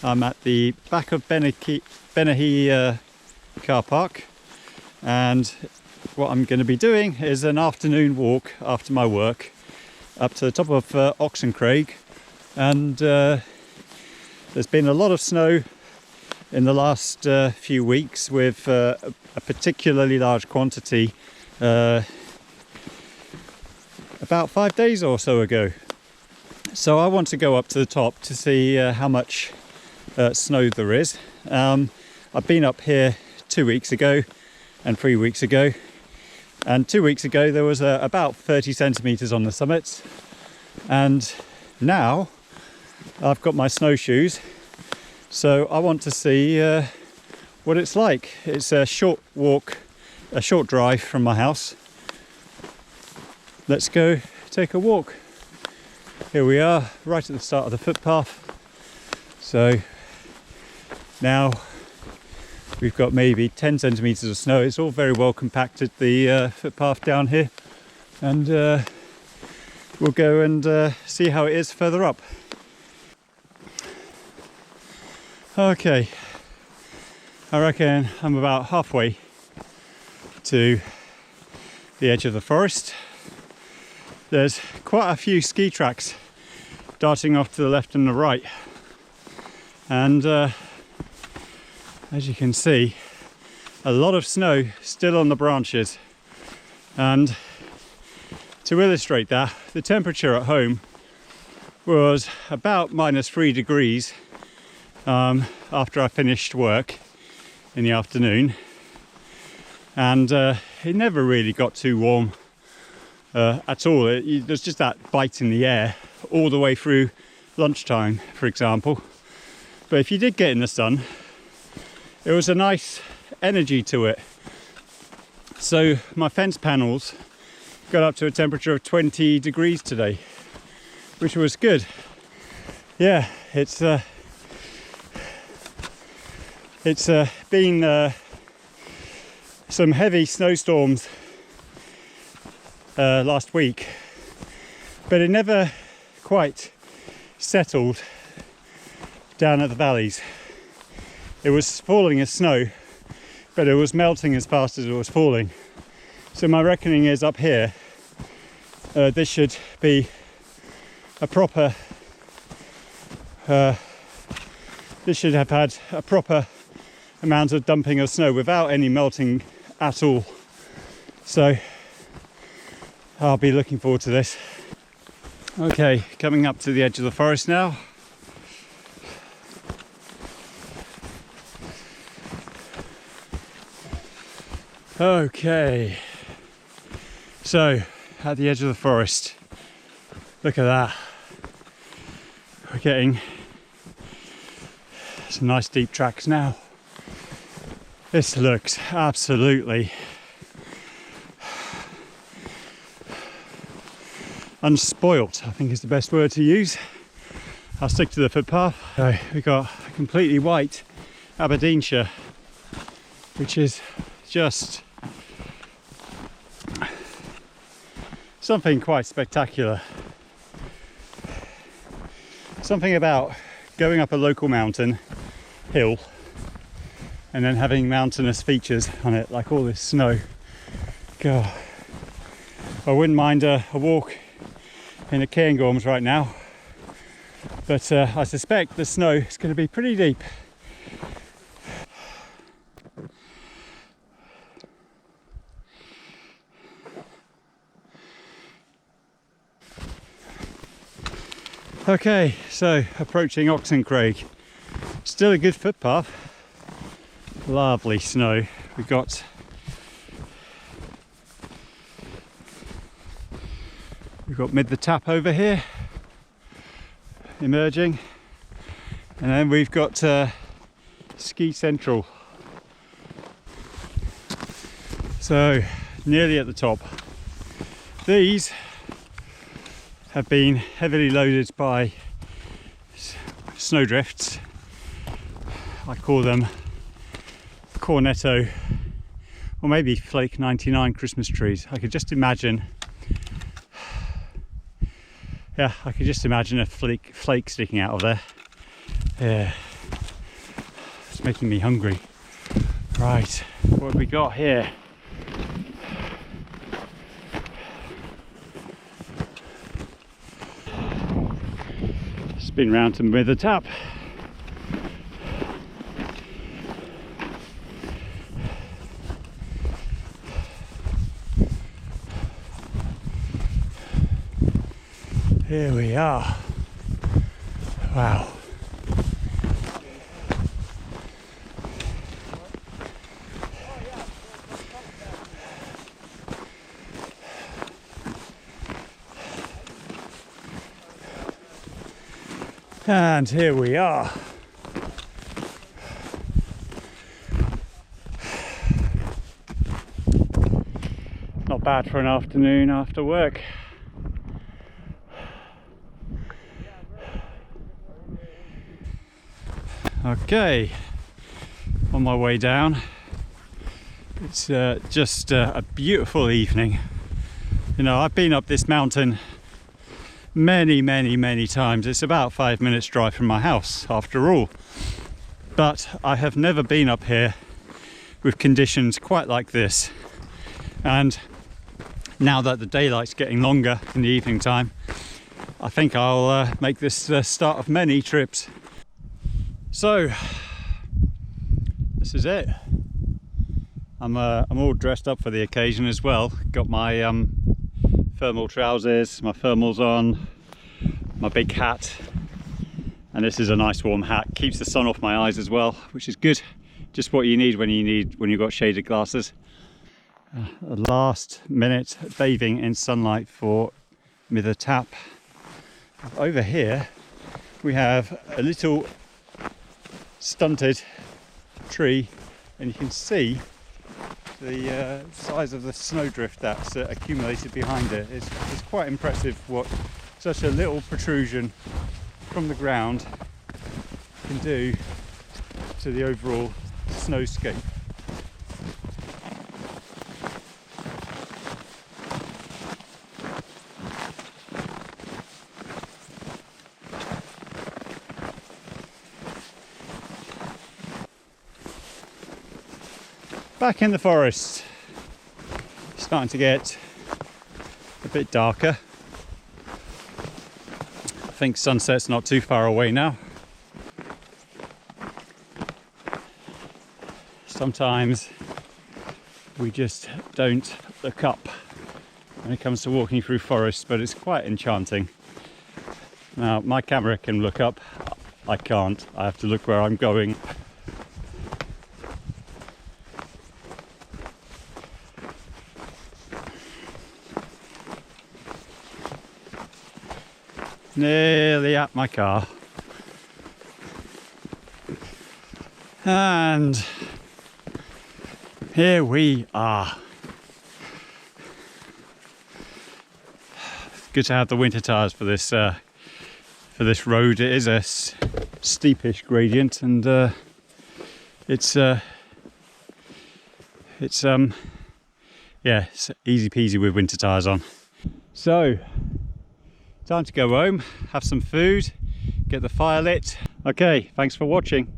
I'm at the Back O Bennachie car park, and what I'm going to be doing is an afternoon walk after my work up to the top of Oxen Craig. And there's been a lot of snow in the last few weeks, with a particularly large quantity about 5 days or so ago. So I want to go up to the top to see how much snow there is. I've been up here 2 weeks ago and 3 weeks ago, and 2 weeks ago there was about 30 centimeters on the summits, and now I've got my snowshoes, so I want to see what it's like. It's a short walk, a short drive from my house. Let's go take a walk. Here we are, right at the start of the footpath. So now we've got maybe 10 centimeters of snow. It's all very well compacted, the footpath down here, and we'll go and see how it is further up. Okay, I reckon I'm about halfway to the edge of the forest. There's quite a few ski tracks darting off to the left and the right, and as you can see, a lot of snow still on the branches. And to illustrate that, the temperature at home was about -3 degrees after I finished work in the afternoon, and it never really got too warm at all. There's just that bite in the air all the way through lunchtime, for example. But if you did get in the sun, it was a nice energy to it. So my fence panels got up to a temperature of 20 degrees today, which was good. Yeah, it's been some heavy snowstorms last week, but it never quite settled down at the valleys. It was falling as snow, but it was melting as fast as it was falling. So my reckoning is, up here, this should be a proper, this should have had a proper amount of dumping of snow without any melting at all. So I'll be looking forward to this. Okay, coming up to the edge of the forest now. Okay, so at the edge of the forest, look at that. We're getting some nice deep tracks now. This looks absolutely unspoilt, I think is the best word to use. I'll stick to the footpath. So we've got a completely white Aberdeenshire, which is just something quite spectacular. Something about going up a local mountain hill and then having mountainous features on it, like all this snow. God, I wouldn't mind a walk in the cairngorms right now, but I suspect the snow is going to be pretty deep. Okay, so approaching Oxen Craig. Still a good footpath. Lovely snow. We've got Mid the Tap over here emerging, and then we've got Ski Central. So nearly at the top. These have been heavily loaded by snowdrifts. I call them Cornetto, or maybe Flake 99 Christmas trees. I could just imagine, yeah, I could just imagine a flake sticking out of there. Yeah, it's making me hungry. Right, what have we got here? Spin round to Mither Tap. Here we are. Wow. And here we are. Not bad for an afternoon after work. Okay, on my way down. It's just a beautiful evening. You know, I've been up this mountain many times. It's about 5 minutes drive from my house after all, but I have never been up here with conditions quite like this. And now that the daylight's getting longer in the evening time, I think I'll make this the start of many trips. So this is it. I'm all dressed up for the occasion as well. Got my thermal trousers, my thermals on, my big hat, and this is a nice warm hat. Keeps the sun off my eyes as well, which is good. Just what you need when you've got shaded glasses. A last minute bathing in sunlight for Mither Tap. Over here we have a little stunted tree, and you can see the size of the snowdrift that's accumulated behind it. It's quite impressive what such a little protrusion from the ground can do to the overall snowscape. Back in the forest, starting to get a bit darker. I think sunset's not too far away now. Sometimes we just don't look up when it comes to walking through forests, but it's quite enchanting. Now, my camera can look up, I can't. I have to look where I'm going. Nearly at my car, and here we are. Good to have the winter tyres for this road. It is a steepish gradient, and it's yeah, it's easy peasy with winter tyres on. So time to go home, have some food, get the fire lit. Okay, thanks for watching.